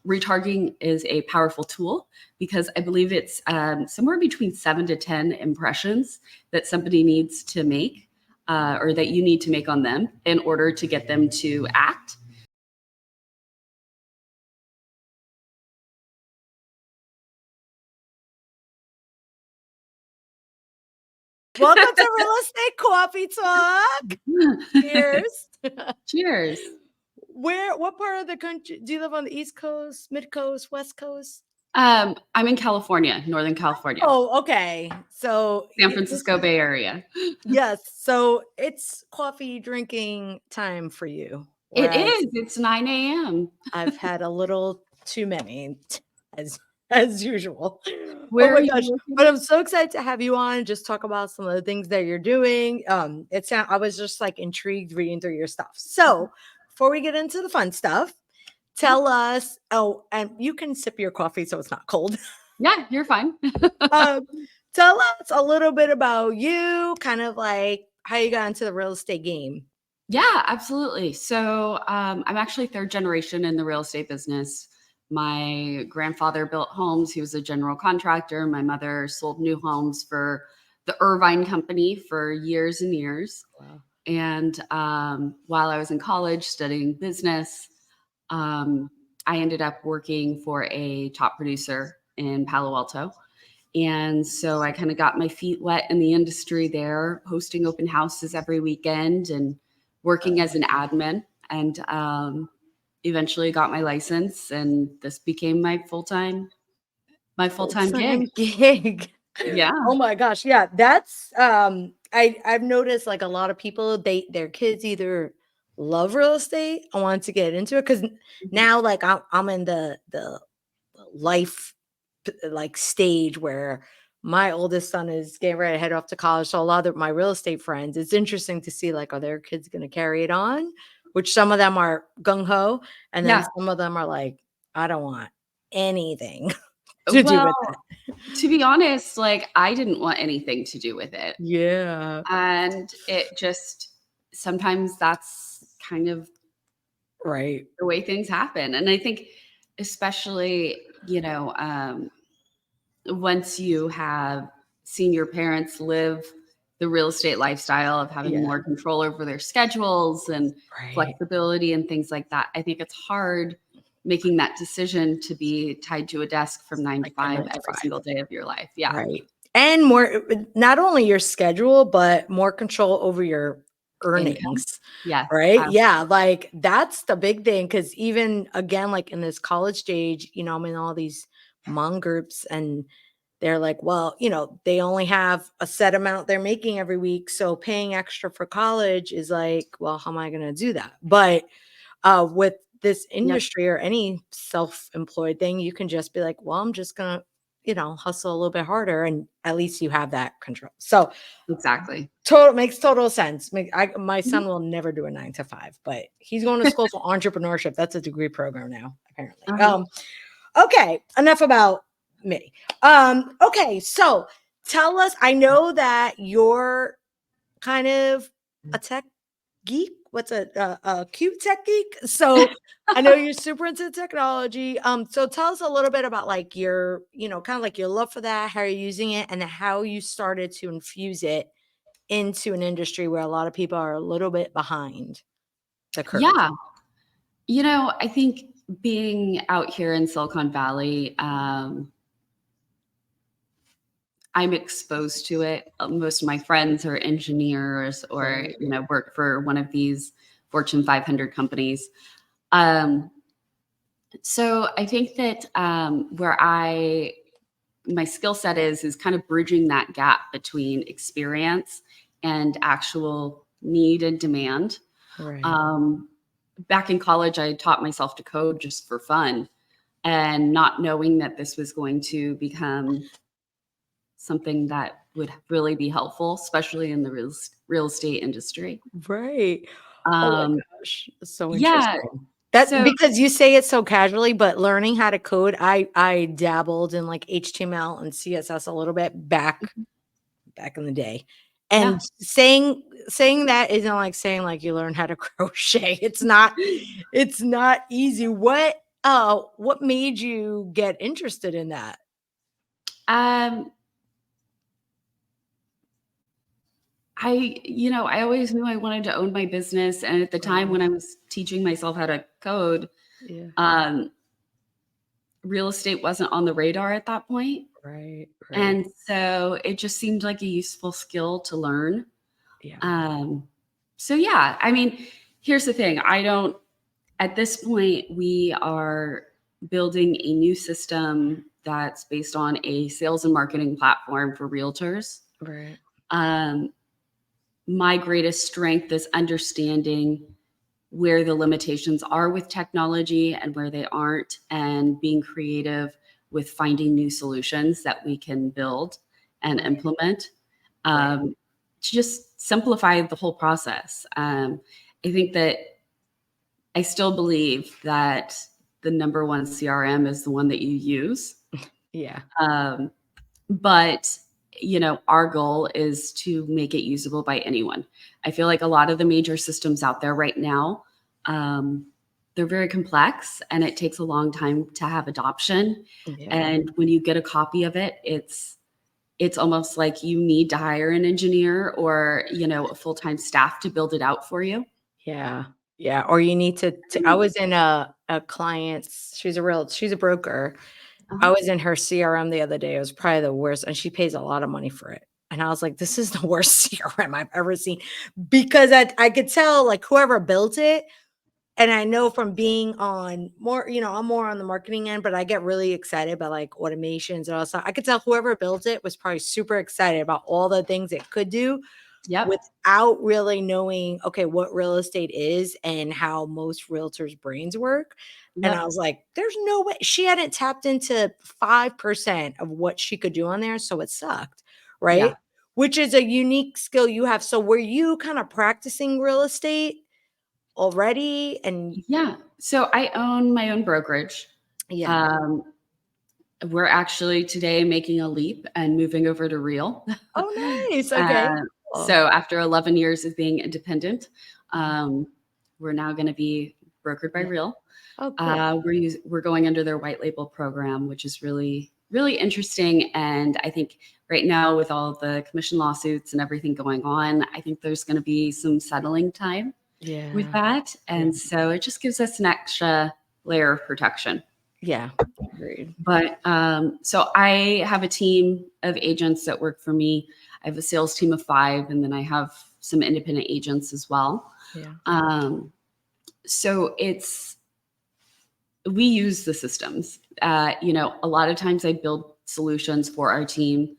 retargeting is a powerful tool because I believe it's somewhere between 7 to 10 impressions that somebody needs to make or that you need to make on them in order to get them to act. Welcome to Real Estate Coffee Talk. Cheers. Cheers. What part of the country do you live on? The East Coast, Mid Coast, West Coast? I'm in California, Northern California. Oh, okay. So San Francisco Bay Area. Yes. So it's coffee drinking time for you. It is. It's 9 a.m. I've had a little too many as usual. Where oh are my you gosh. looking? But I'm so excited to have you on, just talk about some of the things that you're doing. I was just like intrigued reading through your stuff. So before we get into the fun stuff, tell us, and you can sip your coffee so it's not cold. Yeah, you're fine. Tell us a little bit about you, kind of like how you got into the real estate game. Yeah, absolutely. So I'm actually third generation in the real estate business. My grandfather built homes. He was a general contractor. My mother sold new homes for the Irvine Company for years and years. Wow. And while I was in college studying business, I ended up working for a top producer in Palo Alto. And so I kind of got my feet wet in the industry there, hosting open houses every weekend and working as an admin, and eventually got my license, and this became my full-time gig. Yeah. Oh my gosh. Yeah. That's I've noticed like a lot of people, their kids either love real estate or want to get into it. Cause now like I'm in the life like stage where my oldest son is getting ready to head off to college. So a lot of my real estate friends, it's interesting to see like, are their kids going to carry it on? Which some of them are gung-ho. And then some of them are like, I don't want anything to do with it. To be honest, like I didn't want anything to do with it. Yeah. And it just, sometimes that's kind of right the way things happen. And I think especially, once you have seen your parents live the real estate lifestyle of having more control over their schedules and flexibility and things like that, I think it's hard making that decision to be tied to a desk from 9 to 5 every single day of your life. Yeah. Right. And more, not only your schedule, but more control over your earnings. Yeah. Right. Absolutely. Yeah. Like that's the big thing. Cause even again, like in this college stage, I'm in all these mom groups and they're like, well, they only have a set amount they're making every week. So paying extra for college is like, well, how am I going to do that? But with this industry or any self-employed thing, you can just be like, well, I'm just going to, hustle a little bit harder. And at least you have that control. So exactly. Makes total sense. My son will never do a 9 to 5, but he's going to school for entrepreneurship. That's a degree program now, apparently. Okay. Enough about me. Okay. So tell us, I know that you're kind of a tech geek. What's a cute tech geek? So I know you're super into technology. So tell us a little bit about like your, kind of like your love for that, how you're using it, and how you started to infuse it into an industry where a lot of people are a little bit behind the curve. Yeah. I think being out here in Silicon Valley, I'm exposed to it. Most of my friends are engineers or, work for one of these Fortune 500 companies. So I think that where my skill set is kind of bridging that gap between experience and actual need and demand. Right. Back in college, I taught myself to code just for fun and not knowing that this was going to become something that would really be helpful, especially in the real estate industry. Right. Oh my gosh. So interesting. Yeah. That's because you say it so casually, but learning how to code, I dabbled in like HTML and CSS a little bit back in the day. And saying that isn't like saying like you learn how to crochet. It's not easy. What what made you get interested in that? Um, I always knew I wanted to own my business. And at the time Right. when I was teaching myself how to code, Yeah. um, real estate wasn't on the radar at that point. Right. Right. And so it just seemed like a useful skill to learn. Yeah. Um, so yeah, I mean, here's the thing. At this point, we are building a new system that's based on a sales and marketing platform for realtors. Right. Um, my greatest strength is understanding where the limitations are with technology and where they aren't, and being creative with finding new solutions that we can build and Right. implement, Right. to just simplify the whole process. I think that I still believe that the number one CRM is the one that you use. Yeah. Um, but our goal is to make it usable by anyone. I feel like a lot of the major systems out there right now, um, they're very complex and it takes a long time to have adoption. Yeah. And when you get a copy of it, it's almost like you need to hire an engineer or a full-time staff to build it out for you. Yeah. Yeah. Or you need to I was in a client's, she's a broker. I Uh-huh. was in her CRM the other day. It was probably the worst, and she pays a lot of money for it. And I was like, this is the worst CRM I've ever seen, because I could tell like whoever built it. And I know from being on more, I'm more on the marketing end, but I get really excited about like automations and all that stuff. I could tell whoever built it was probably super excited about all the things it could do Yep. without really knowing, okay, what real estate is and how most realtors' brains work. And I Yep. was like, there's no way she hadn't tapped into 5% of what she could do on there. So it sucked. Yeah. Right. Which is a unique skill you have. So were you kind of practicing real estate already? And Yeah. So I own my own brokerage. yeah. Um, we're actually today making a leap and moving over to Real. Oh, nice. Okay. Uh, Cool. so after 11 years of being independent, um, we're now going to be brokered by Yeah. Real. Oh, cool. We're going under their white label program, which is really, really interesting. And I think right now with all the commission lawsuits and everything going on, I think there's going to be some settling time with Yeah. that. Yeah. And so it just gives us an extra layer of protection. Yeah. Agreed. But so I have a team of agents that work for me. I have a sales team of 5, and then I have some independent agents as well. Yeah. So we use the systems. A lot of times I build solutions for our team,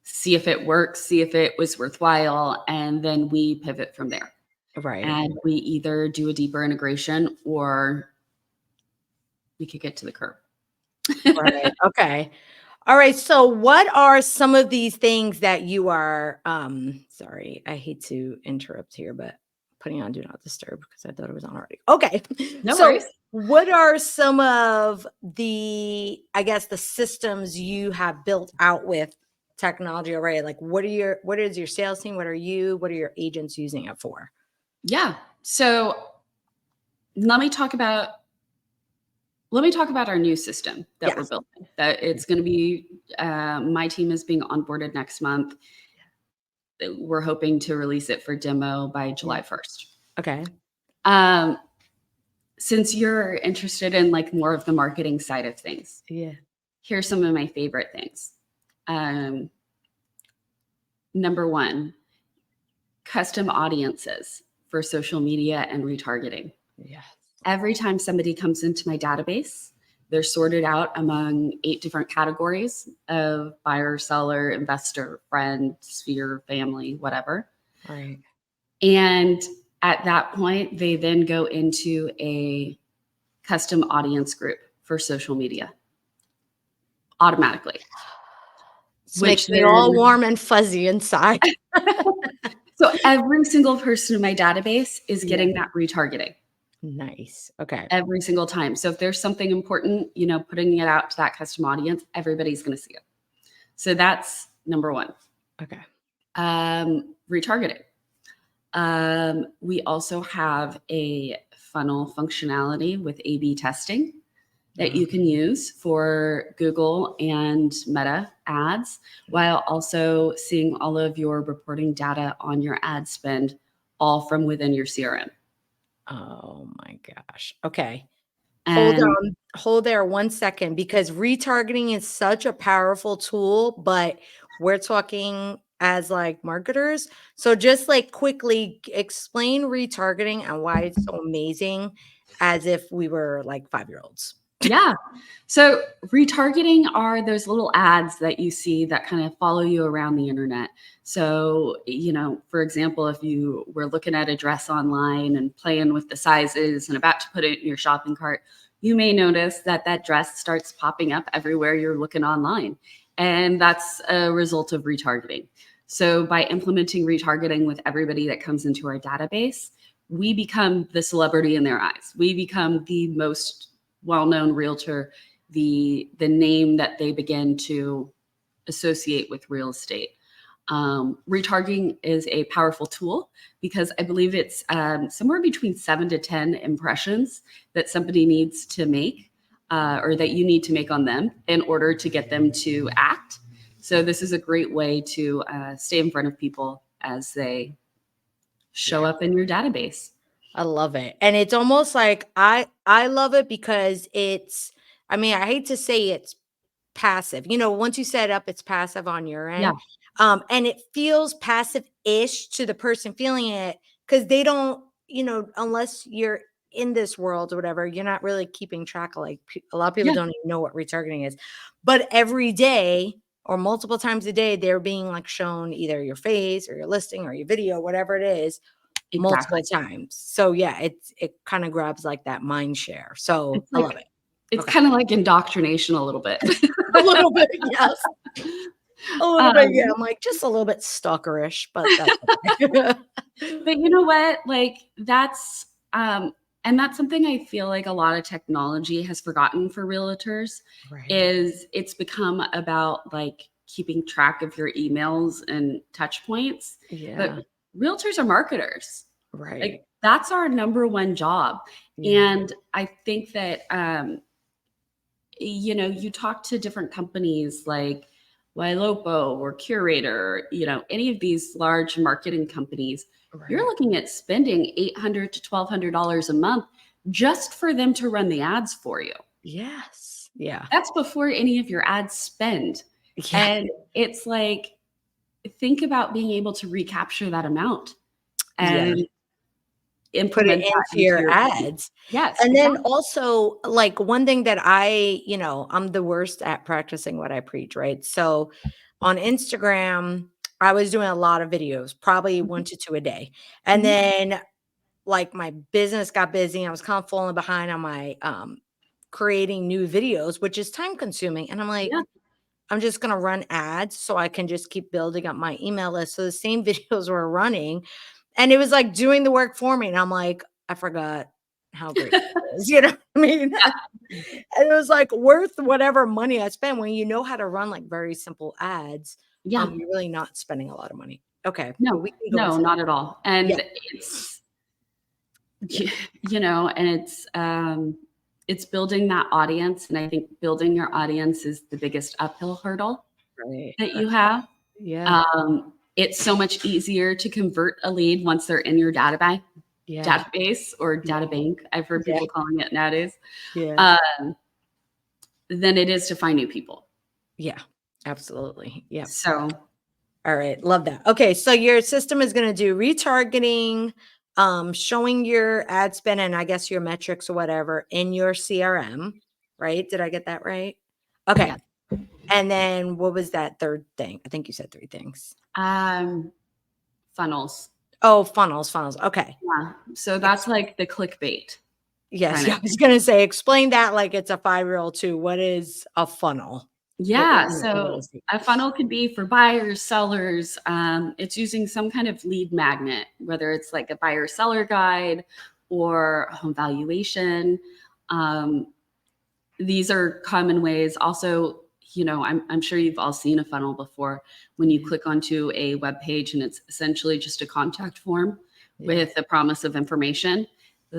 see if it works, see if it was worthwhile, and then we pivot from there. Right. And we either do a deeper integration or we kick it to the curb. Right. Okay. All right. So what are some of these things that you are sorry, I hate to interrupt here, but putting on do not disturb because I thought it was on already. Okay. No So worries. what are some of the, I guess, the systems you have built out with technology already? Like what is your sales team? What are your agents using it for? Yeah. So let me talk about our new system that we're Yes. building. That it's going to be my team is being onboarded next month. We're hoping to release it for demo by Yeah. July 1st. Okay. Um, since you're interested in like more of the marketing side of things, Yeah. here's some of my favorite things. Um, Number 1, custom audiences for social media and retargeting. Yes. Every time somebody comes into my database, they're sorted out among 8 different categories of buyer, seller, investor, friend, sphere, family, whatever. Right. And at that point, they then go into a custom audience group for social media automatically, This makes which me all then, warm and fuzzy inside. so every single person in my database is Yeah. getting that retargeting Nice. Okay. every single time. So if there's something important, putting it out to that custom audience, everybody's going to see it. So that's number 1. Okay. Retargeting. We also have a funnel functionality with A/B testing. that you can use for Google and Meta ads, while also seeing all of your reporting data on your ad spend, all from within your CRM. Oh my gosh. Okay. And Hold there 1 second, because retargeting is such a powerful tool, but we're talking as like marketers. So just like quickly explain retargeting and why it's so amazing, as if we were like 5-year-olds. yeah. So retargeting are those little ads that you see that kind of follow you around the internet. So, for example, if you were looking at a dress online and playing with the sizes and about to put it in your shopping cart, you may notice that that dress starts popping up everywhere you're looking online. And that's a result of retargeting. So by implementing retargeting with everybody that comes into our database, we become the celebrity in their eyes. We become the most well-known realtor, the name that they begin to associate with real estate. Retargeting is a powerful tool because I believe it's somewhere between 7 to 10 impressions that somebody needs to make or that you need to make on them in order to get them to act. So this is a great way to stay in front of people as they show up in your database. I love it. And it's almost like I love it because it's, I mean, I hate to say it's passive. Once you set it up, it's passive on your Yeah, end. And it feels passive-ish to the person feeling it, because they don't, unless you're in this world or whatever, you're not really keeping track of, like, a lot of people yeah, don't even know what retargeting is. But every day or multiple times a day, they're being like shown either your face or your listing or your video, whatever it is, multiple exactly. times. So yeah, it kind of grabs like that mind share. So It's I like love it. it's Okay. kind of like indoctrination a little bit. A little bit, yes. A little bit, yeah. Um, I'm like, just a little bit stalkerish, but that's okay. but you know what? Like and that's something I feel like a lot of technology has forgotten for realtors Right. is it's become about like keeping track of your emails and touch points. Yeah. But realtors are marketers. Right. Like that's our number one job. Yeah. And I think that you talk to different companies like Ylopo or Curator, any of these large marketing companies, you're Right. looking at spending $800 to $1,200 a month just for them to run the ads for you. Yes. Yeah. That's before any of your ads spend. Yeah. And it's like, think about being able to recapture that amount Yeah. and Put it implement that into into your your business. ads. Yes, And then exactly. also, like, one thing that I'm the worst at practicing what I preach, right? So on Instagram, I was doing a lot of videos, probably Mhm, 1 to 2 a day. And mhm. then, like, my business got busy, and I was kind of falling behind on my, creating new videos, which is time consuming. And I'm like, Yeah, I'm just going to run ads so I can just keep building up my email list. So the same videos were running, and it was like doing the work for me. And I'm like, I forgot how great it is. You know what I mean? And it was like worth whatever money I spent when you know how to run like very simple ads. yeah. You're really not spending a lot of money. Okay, but No, we can go no, into not at all. yeah, And it's yeah, and it's building that audience, and I think building your audience is the biggest uphill hurdle right. that you have. Yeah, It's so much easier to convert a lead once they're in your yeah, database or yeah, data bank. I've heard yeah, people calling it nowadays, yeah, um, than it is to find new people. yeah. Absolutely. Yeah. So All right, love that. Okay, so your system is going to do retargeting, showing your ad spend and I guess your metrics or whatever in your CRM, right? Did I get that right? Okay. yeah, And then what was that third thing? I think you said 3 things. um, funnels. Oh, funnels. Okay. Yeah, so that's Ex- like the clickbait yes, kind yeah, of. I was going to say explain that like it's a 5-year-old too. What is a funnel? Yeah, For real so estate? a funnel could be for buyers, sellers. It's using some kind of lead magnet, whether it's like a buyer seller guide or a home valuation. Um, these are common ways. Also, I'm sure you've all seen a funnel before when you Yeah, click onto a web page and it's essentially just a contact form yeah, with a promise of information.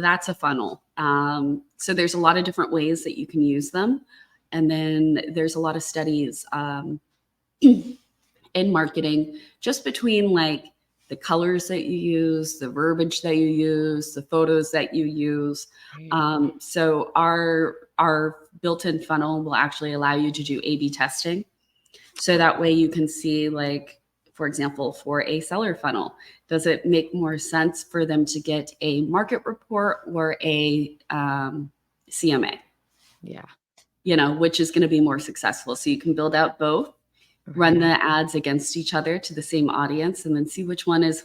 that's a funnel. So there's a lot of different ways that you can use them. And then there's a lot of studies in marketing just between like the colors that you use, the verbiage that you use, the photos that you use. So our built-in funnel will actually allow you to do A/B testing. So that way you can see, like, for example, for a seller funnel, does it make more sense for them to get a market report or a CMA? Yeah. Which is going to be more successful. So you can build out both, run the ads against each other to the same audience, and then see which one is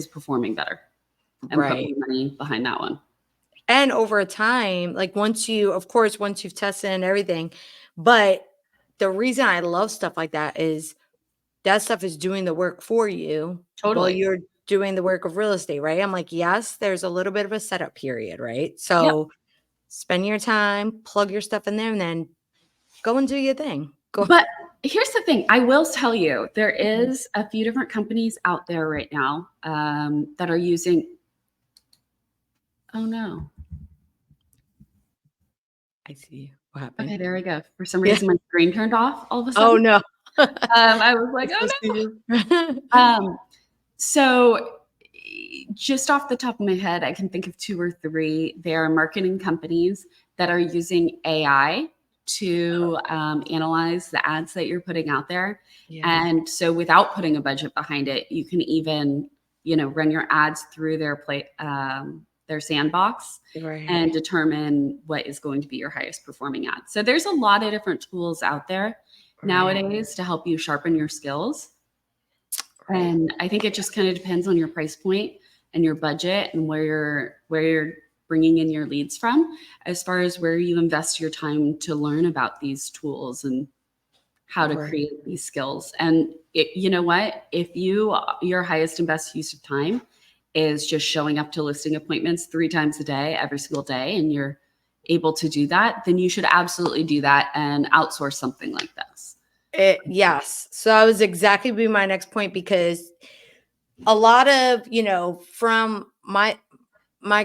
performing better, and put more money behind that one. And over time, like once you've tested and everything, but the reason I love stuff like that is that stuff is doing the work for you while Totally. you're doing the work of real estate, right? I'm like, yes, there's a little bit of a setup period, right? So spend your time, plug your stuff in there, and then go and do your thing. Go. But here's the thing. I will tell you, there is a few different companies out there right now that are using. Oh, no. I see you. What happened? Okay, there we go. For some reason, my screen turned off all of a sudden. Oh, no. I was like, oh, no. So just off the top of my head, I can think of 2 or 3. There are marketing companies that are using AI to analyze the ads that you're putting out there. And so without putting a budget behind it, you can even, run your ads through their sandbox and determine what is going to be your highest performing ad. So there's a lot of different tools out there nowadays to help you sharpen your skills. And I think it just kind of depends on your price point and your budget and where you're bringing in your leads from, as far as where you invest your time to learn about these tools and how to create these skills. And you know what? If your highest and best use of time is just showing up to listing appointments 3 times a day, every single day, and you're able to do that, then you should absolutely do that and outsource something like this. Yes. So that was exactly be my next point, because a lot of, from my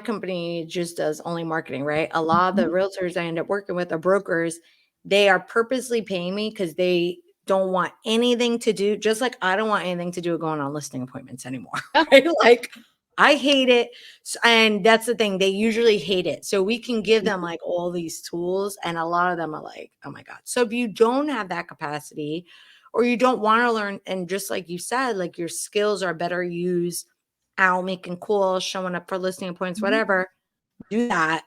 company just does only marketing, right? A lot of the realtors I end up working with are brokers. They are purposely paying me because they don't want anything to do, just like I don't want anything to do with going on listing appointments anymore. Right? Like, I hate it. And that's the thing. They usually hate it. So we can give them like all these tools, and a lot of them are like, oh my God. So if you don't have that capacity, or you don't want to learn, and just like you said, like your skills are better used out making calls, showing up for listing appointments, whatever, do that.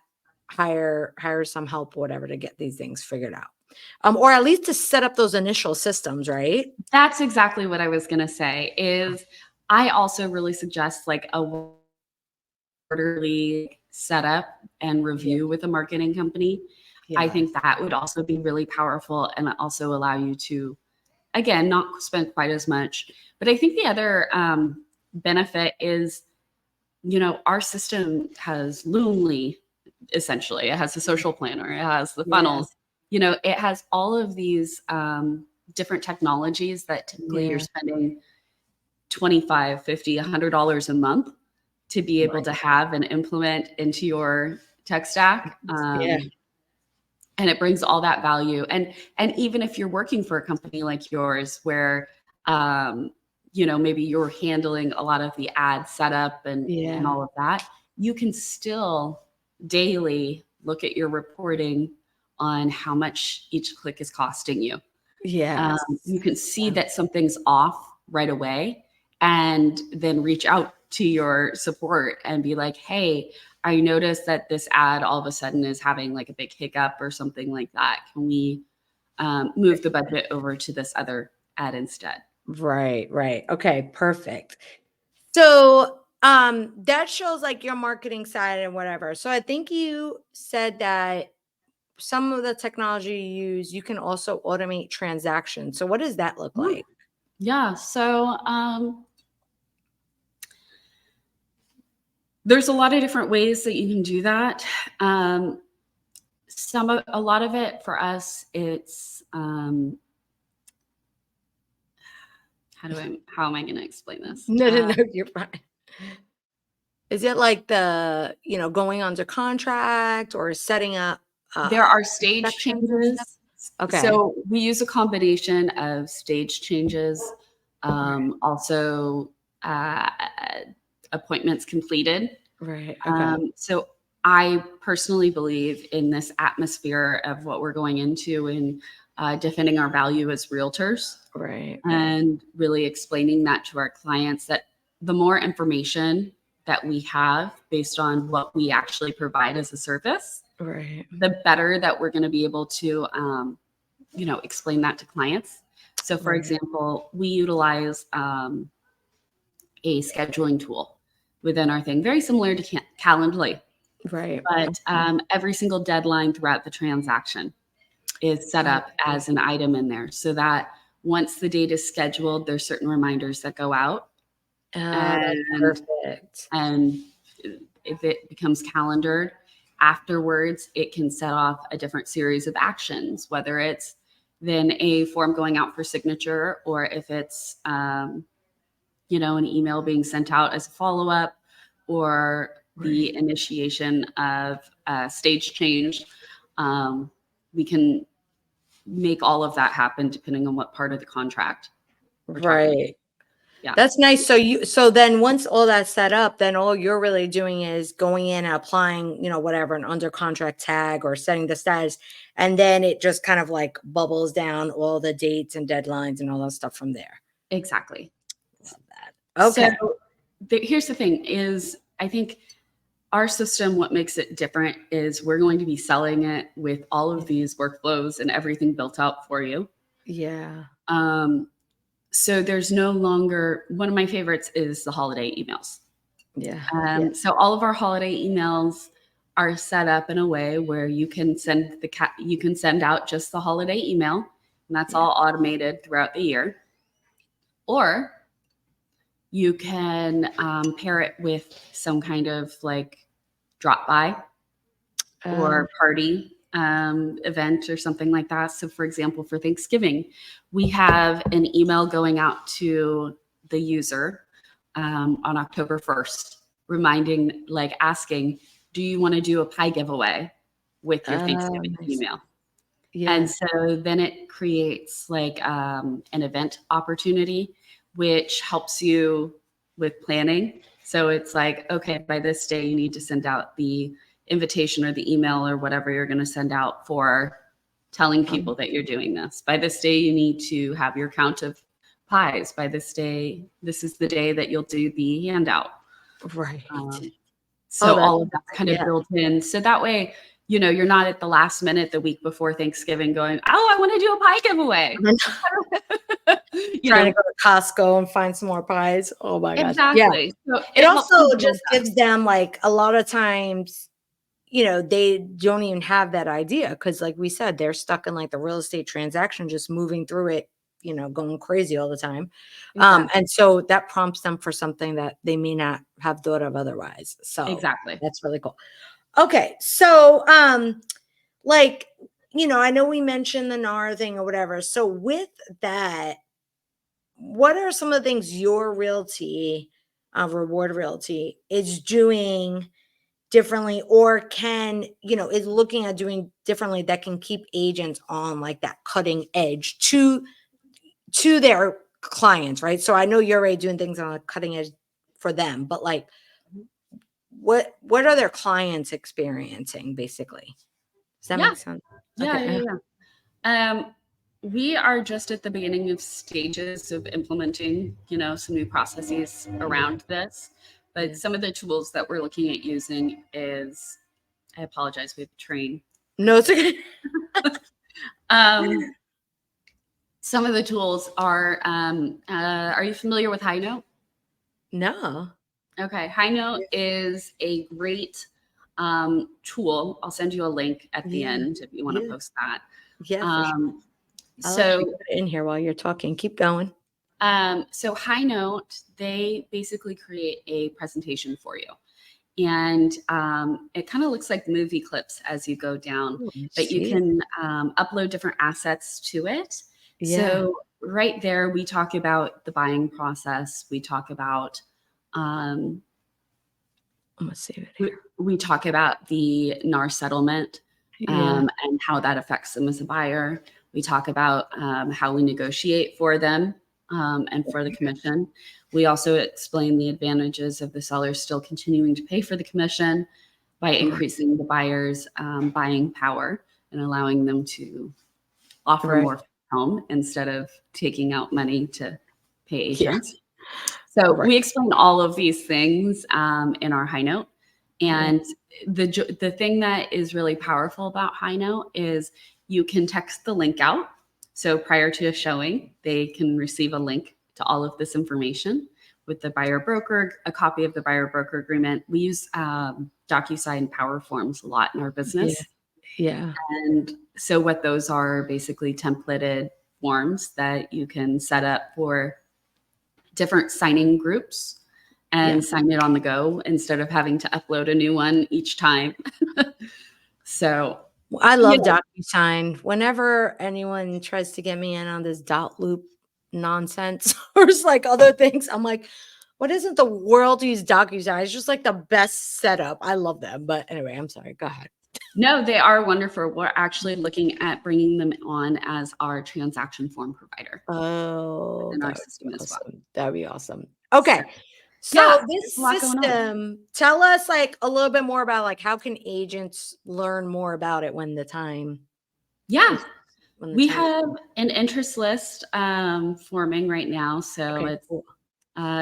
Hire some help, whatever, to get these things figured out. Or at least to set up those initial systems, right? That's exactly what I was going to say. Is I also really suggest like a quarterly setup and review with a marketing company. I think that would also be really powerful, and also allow you to, again, not spend quite as much. But I think the other benefit is, our system has Loomly, essentially. It has the social planner. It has the funnels. It has all of these different technologies that typically you're spending $25, $50, $100 a month to be able to have and implement into your tech stack. And it brings all that value. And even if you're working for a company like yours, where maybe you're handling a lot of the ad setup and all of that, you can still daily look at your reporting on how much each click is costing you. You can see that something's off right away, and then reach out to your support and be like, hey, I noticed that this ad all of a sudden is having like a big hiccup or something like that. Can we move the budget over to this other ad instead? Right. Okay, perfect. So that shows like your marketing side and whatever. So I think you said that some of the technology you use, you can also automate transactions. So what does that look like? Yeah. So there's a lot of different ways that you can do that. A lot of it for us, it's how am I going to explain this? No, you're fine. Is it like the, going under contract or setting up There are stage inspections and stuff? changes. Okay. So we use a combination of stage changes, also uh, appointments completed. Right. Okay. So I personally believe in this atmosphere of what we're going into and defending our value as realtors Right. and really explaining that to our clients that the more information that we have based on what we actually provide as a service, Right. the better that we're going to be able to, explain that to clients. So, for Right. example, we utilize a scheduling tool within our thing, very similar to Calendly, Right. but every single deadline throughout the transaction is set up Okay. as an item in there so that once the date is scheduled, there's certain reminders that go out. Oh, that's And perfect. and if it becomes calendared afterwards, it can set off a different series of actions, whether it's then a form going out for signature or if it's an email being sent out as a follow-up or Right. the initiation of a stage change. We can make all of that happen depending on what part of the contract we're talking about. Right. Yeah, That's nice. So then once all that's set up, then all you're really doing is going in and applying, whatever, an under contract tag or setting the status. And then it just kind of like bubbles down all the dates and deadlines and all that stuff from there. exactly. Love that. So Okay. here's the thing is I think our system, what makes it different is we're going to be selling it with all of these workflows and everything built out for you. Yeah. Um, so there's no longer, one of my favorites is the holiday emails. Yeah. Yeah. So all of our holiday emails are set up in a way where you can send out just the holiday email, and that's Yeah. all automated throughout the year. Or you can pair it with some kind of like drop by Um, or party event or something like that. So, for example, for Thanksgiving, we have an email going out to the user on October 1st, reminding, like asking, do you want to do a pie giveaway with your Thanksgiving nice. email? And Yeah. so then it creates like an event opportunity, which helps you with planning. So it's like, okay, by this day, you need to send out the invitation or the email or whatever you're going to send out for telling people that you're doing this. By this day, you need to have your count of pies. By this day, this is the day that you'll do the handout. Right. So Oh, that's all of that's kind of yeah. built in. So that way, you're not at the last minute the week before Thanksgiving going, oh, I want to do a pie giveaway. you Trying to know, go to Costco and find some more pies. Oh my gosh. Yeah. exactly. So It it helps also you build just that. gives them like a lot of times, they don't even have that idea because, like we said, they're stuck in like the real estate transaction, just moving through it, going crazy all the time. Exactly. And so that prompts them for something that they may not have thought of otherwise. So Exactly. that's really cool. Okay. So, like, I know we mentioned the NAR thing or whatever. So with that, what are some of the things your realty, Reward Realty, is doing differently or is looking at doing differently that can keep agents on like that cutting edge to their clients, right? So I know you're already doing things on a cutting edge for them, but like what are their clients experiencing basically? Does that Yeah. make sense? Yeah. Okay. Yeah. Yeah. We are just at the beginning of stages of implementing, some new processes around this. But Yeah. some of the tools that we're looking at using is, I apologize, we have a train. No, it's okay. Um, some of the tools are you familiar with High Note? No. Okay, High Note is a great tool. I'll send you a link at the Yeah. end if you want to Yeah. post that. Yeah, for sure. Um, I'll actually so, put it in here while you're talking. Keep going. so High Note, they basically create a presentation for you. And it kind of looks like movie clips as you go down, Oh, but you geez. can upload different assets to it. Yeah. So right there, we talk about the buying process. We talk about um, I'm gonna save it We, here. we talk about the NAR settlement Yeah. and how that affects them as a buyer. We talk about how we negotiate for them and for the commission. We also explain the advantages of the sellers still continuing to pay for the commission by Right. increasing the buyer's buying power and allowing them to offer Right. more for the home instead of taking out money to pay Yeah. agents. So Right. we explain all of these things in our high note. And the thing that is really powerful about high note is you can text the link out. So prior to a showing, they can receive a link to all of this information with the buyer broker, a copy of the buyer broker agreement. We use DocuSign Power Forms a lot in our Yeah. business. Yeah. And so what those are basically templated forms that you can set up for different signing groups and sign it on the go instead of having to upload a new one each time. So I love yeah. DocuSign. Whenever anyone tries to get me in on this dot loop nonsense or it's like other things, I'm like, what isn't the world to use DocuSign? It's just like the best setup. I love them. But anyway, I'm sorry. Go ahead. No, they are wonderful. We're actually looking at bringing them on as our transaction form provider Oh, in that our would system be as well. awesome. That'd be awesome. Okay. Yeah, So there's this a lot going on. system, tell us like a little bit more about like how can agents learn more about it when the time Yeah, when the we time have an interest list forming right now. So Okay, it's cool.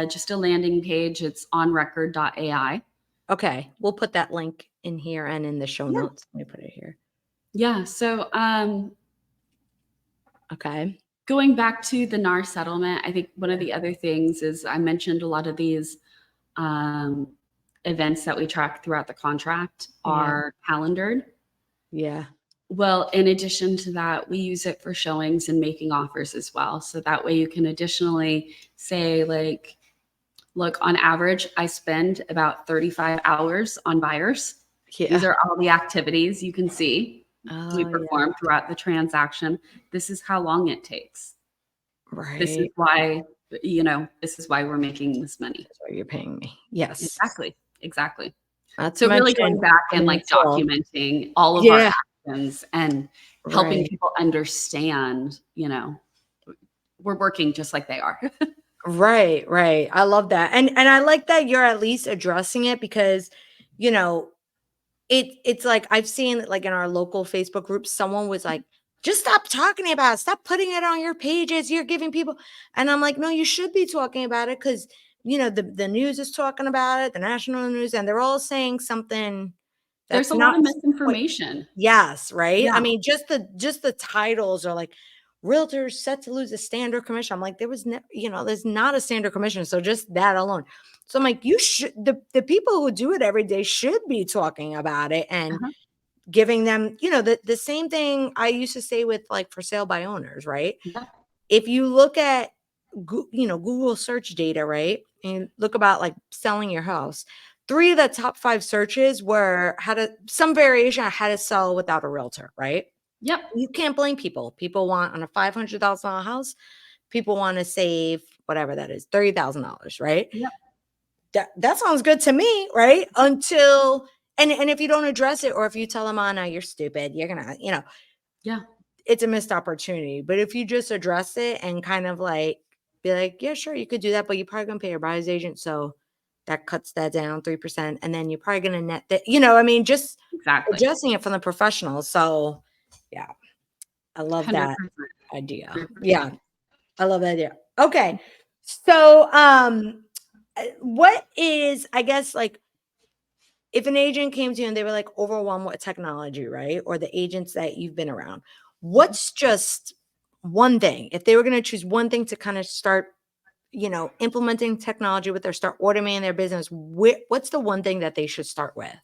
just a landing page. It's onrecord.ai. Okay, we'll put that link in here and in the show Yeah. notes. Let me put it here. Yeah. So Okay. going back to the NAR settlement, I think one of the other things is I mentioned a lot of these um, events that we track throughout the contract are calendared. Yeah. Well, in addition to that, we use it for showings and making offers as well. So that way you can additionally say, like, look, on average, I spend about 35 hours on buyers. These Yeah. are all the activities you can see we Oh, yeah. perform throughout the transaction. This is how long it takes. This is Right. why, this is why we're making this money. That's why you're paying me. Yes. Exactly. Not to So really going mention back and like financial. documenting all of our Yeah. actions and helping Right. people understand, we're working just like they are. Right, right. I love that. And I like that you're at least addressing it because, you know, it's like I've seen it like in our local Facebook group, someone was like, just stop talking about it. Stop putting it on your pages. You're giving people. And I'm like, no, you should be talking about it because the news is talking about it, the national news, and they're all saying something There's that's a lot not of quite misinformation. yes, right? Yeah. I mean, just the titles are like realtors set to lose a standard commission. I'm like, there was there's not a standard commission. So just that alone. So I'm like, you should the people who do it every day should be talking about it and Uh-huh. giving them, the same thing I used to say with like for sale by owners, right? Yeah. If you look at Google search data, right? And look about like selling your house. 3 of the top 5 searches were some variation of how to sell without a realtor, right? Yep. You can't blame people. People want on a $500,000 house, people want to save whatever that is, $30,000, right? Yep. That sounds good to me, right? Until and if you don't address it or if you tell them, "Oh, no, you're stupid. You're going to, Yeah. it's a missed opportunity." But if you just address it and kind of like be like, "Yeah, sure, you could do that, but you're probably going to pay your buyer's agent, so that cuts that down 3%, and then you're probably going to net that." I mean, just Exactly. adjusting it from the professionals. So, yeah, I love 100%. that idea. 100%. Yeah, I love that idea. Okay. So, what is, I guess, like, if an agent came to you and they were like overwhelmed with technology, right? Or the agents that you've been around, what's just one thing, if they were going to choose one thing to kind of start, implementing technology with or start automating their business, what's the one thing that they should start with?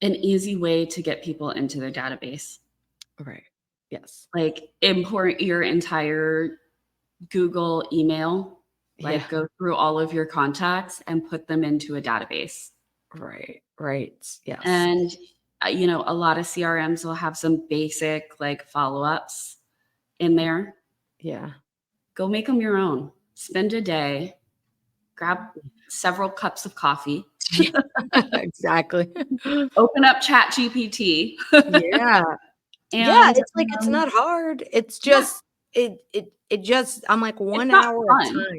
An easy way to get people into their database. Right. Yes. Like import your entire Google email, Yeah. like go through all of your contacts and put them into a database. Right. Right. Yes. And a lot of CRMs will have some basic like follow-ups in there. Yeah. Go make them your own. Spend a day, grab several cups of coffee, Exactly. open up Chat GPT. Yeah. Yeah, And it's like it's not hard. It's yeah, just it just I'm like it's 1 not hour of fun. time.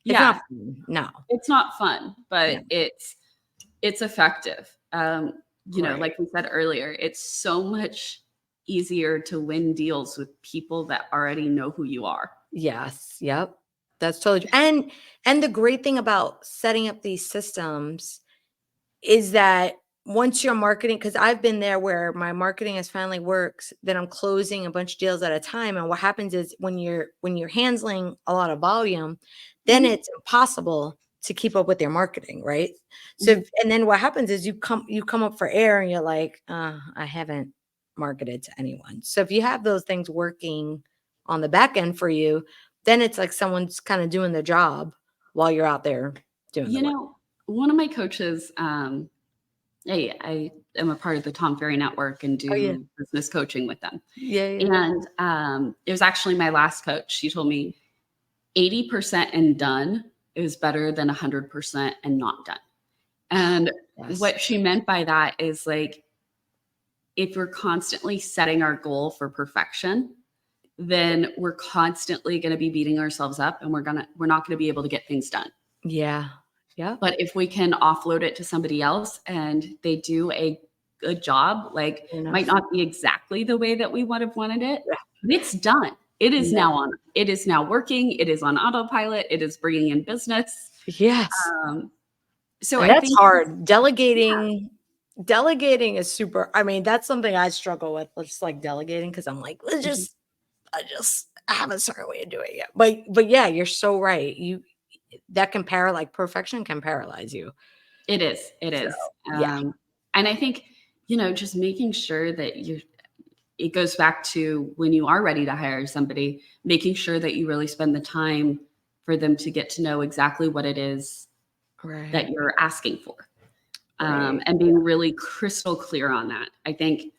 It's not Yeah, fun. No. it's not fun, Yeah. but it's effective. Right. Like we said earlier, it's so much easier to win deals with people that already know who you are. Yes. Yep. That's totally and the great thing about setting up these systems is that once you're marketing, because I've been there where my marketing has finally works, then I'm closing a bunch of deals at a time. And what happens is when you're handling a lot of volume, then Mhm, it's impossible to keep up with their marketing, right? So mhm. and then what happens is you come up for air and you're like, I haven't marketed to anyone. So if you have those things working on the back end for you, then it's like someone's kind of doing the job while you're out there doing the You work. know, one of my coaches, I am a part of the Tom Ferry Network and Oh yeah. do business coaching with them. Yeah, yeah. And it was actually my last coach. She told me 80% and done is better than 100% and not done. And Yes. what she meant by that is like, if we're constantly setting our goal for perfection, then we're constantly going to be beating ourselves up and we're not going to be able to get things done. Yeah. Yeah. But if we can offload it to somebody else and they do a good job, like might Enough. not be exactly the way that we would have wanted it, Yeah. but it's done. Yeah. It is now working. It is on autopilot. It is bringing in business. Yes. Um, so And I that's think, hard. yeah, Delegating is super. I mean, that's something I struggle with. Just like delegating because I'm like, mhm, I have a certain way of doing it. But yeah, you're so right. That can like perfection can paralyze you. it is. It So is. yeah. And I think, just making sure that it goes back to when you are ready to hire somebody, making sure that you really spend the time for them to get to know exactly what it is that Right. you're asking for, Right. and being really crystal clear on that. I think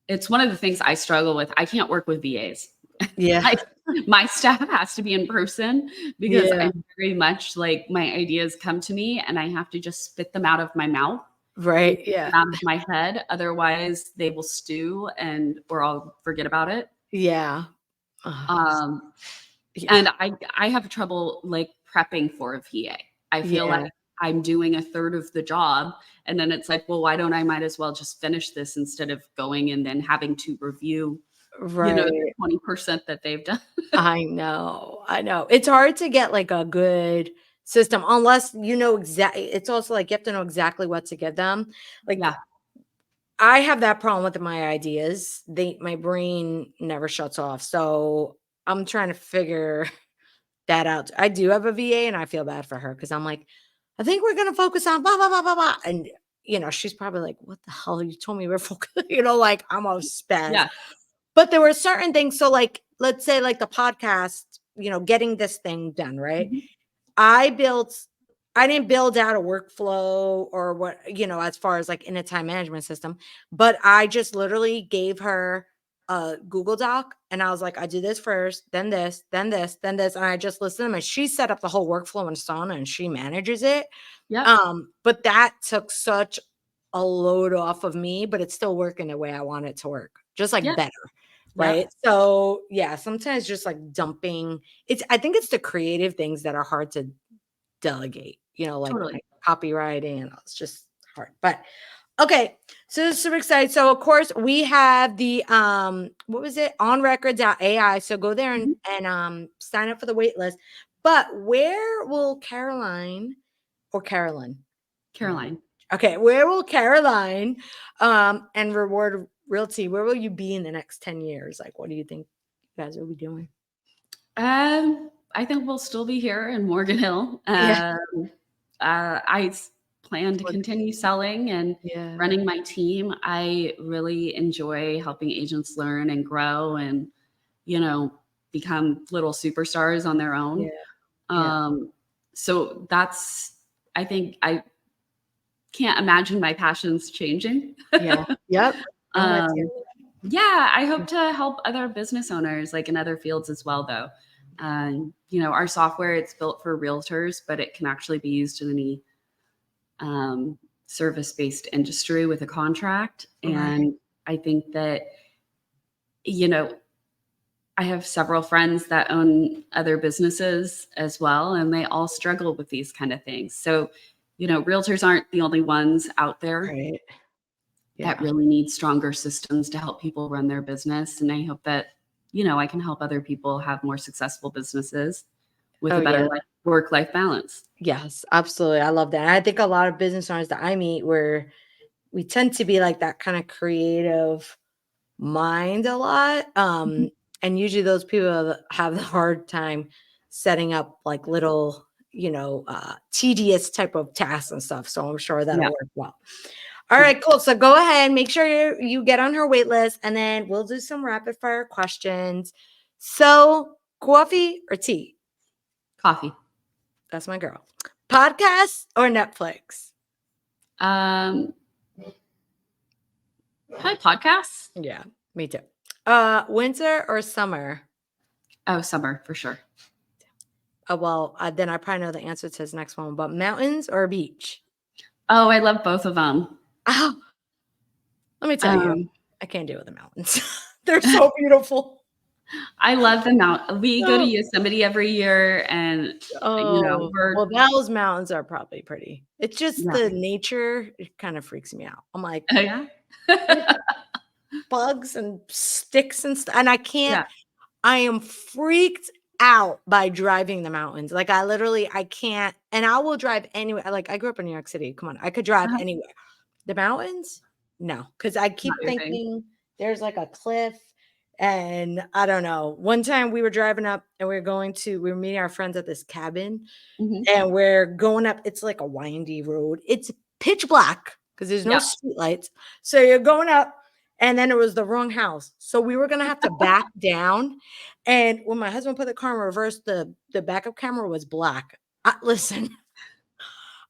it's one of the things I struggle with. I can't work with VAs. Yeah. Like my staff has to be in person because Yeah. I'm very much like my ideas come to me and I have to just spit them out of my mouth and Right. get Yeah. them out of my head. Otherwise, they will stew or I'll forget about it. Yeah. Oh, Um, yeah. and I have trouble like prepping for a VA. I feel Yeah. like I'm doing a third of the job, and then it's like, well, why don't I might as well just finish this instead of going and then having to review, the Right. 20% that they've done. I know. I know. It's hard to get like a good system unless you know exactly. It's also like you have to know exactly what to give them. Like Yeah. I have that problem with my ideas. My brain never shuts off. So I'm trying to figure that out. I do have a VA and I feel bad for her because I'm like, I think we're gonna focus on blah blah blah blah blah. And she's probably like, what the hell? You told me we're focusing, like I'm a spaz. Yeah. But there were certain things. So, like, let's say, like the podcast, getting this thing done, right? Mhm. I built, I didn't build out a workflow or what, as far as like in a time management system, but I just literally gave her a Google Doc and I was like, I do this first, then this, then this, then this. And I just listed them and she set up the whole workflow in Asana and she manages it. Yep. But that took such a load off of me, but it's still working the way I want it to work, just like Yep. better. Right. Yep. So yeah, sometimes just like dumping I think it's the creative things that are hard to delegate, Totally. like copywriting and it's just hard. But okay, so super excited. So of course we have the what was it? On record.ai. So go there and Mhm. sign up for the wait list. But where will Caroline or Carolyn? Caroline. Okay, where will Caroline and Reward Realty, where will you be in the next 10 years? Like, what do you think you guys will be doing? I think we'll still be here in Morgan Hill. Yeah. Plan to continue selling and Yeah. running my team. I really enjoy helping agents learn and grow and, you know, become little superstars on their Yeah. own. Yeah. So I think I can't imagine my passions changing. Yeah. Yep. I'm with you. um, yeah, I hope to help other business owners like in other fields as well, though. Our software, it's built for realtors, but it can actually be used in any service-based industry with a contract. And I think that, I have several friends that own other businesses as well, and they all struggle with these kind of things. So, realtors aren't the only ones out there Right. that really need stronger systems to help people run their business. And I hope that, I can help other people have more successful businesses with a better work-life balance. Yes, absolutely. I love that. And I think a lot of business owners that I meet, where we tend to be like that kind of creative mind a lot. And usually those people have the hard time setting up like little, tedious type of tasks and stuff. So I'm sure that'll work well. All right, cool. So go ahead, make sure you get on her wait list, and then we'll do some rapid fire questions. So, coffee or tea? Coffee. That's my girl. Podcast or Netflix? Probably podcasts. Yeah, me too. Winter or summer? Oh, summer for sure. Well, then I probably know the answer to this next one, but mountains or beach? Oh, I love both of them. Oh, let me tell you, I can't deal with the mountains. They're so beautiful. I love the mountain. We go to Yosemite every year, and well, those mountains are probably pretty. It's just the nature. It kind of freaks me out. I'm like, oh yeah, bugs and sticks and stuff, and I can't. I am freaked out by driving the mountains. Like I can't. And I will drive anywhere. Like I grew up in New York City. Come on, I could drive anywhere. The mountains, no, because I keep thinking there's like a cliff. And I don't know. One time we were driving up and we were meeting our friends at this cabin, and we're going up. It's like a windy road. It's pitch black because there's no street lights. So you're going up, and then it was the wrong house. So we were going to have to back down. And when my husband put the car in reverse, the backup camera was black. Listen,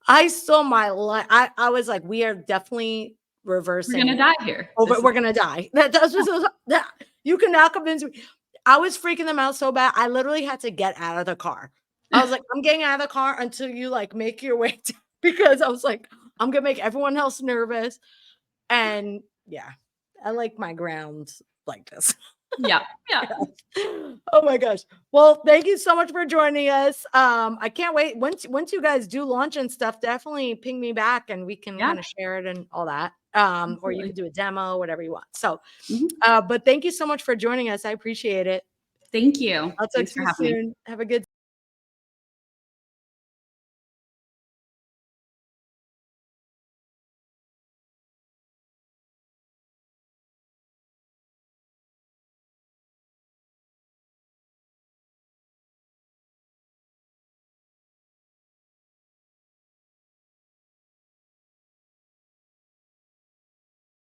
I saw my life. I was like, we are definitely reversing. We're going to die here. We're going to die. That you cannot convince me. I was freaking them out so bad. I literally had to get out of the car. I was like, I'm getting out of the car until you like make your way to, because I was like, I'm going to make everyone else nervous. And I like my grounds like this. Yeah. Oh my gosh. Well, thank you so much for joining us. I can't wait. Once you guys do launch and stuff, definitely ping me back and we can kind of share it and all that. Or you could do a demo, whatever you want. So, but thank you so much for joining us. I appreciate it. Thank you. I'll talk to you soon. Have a good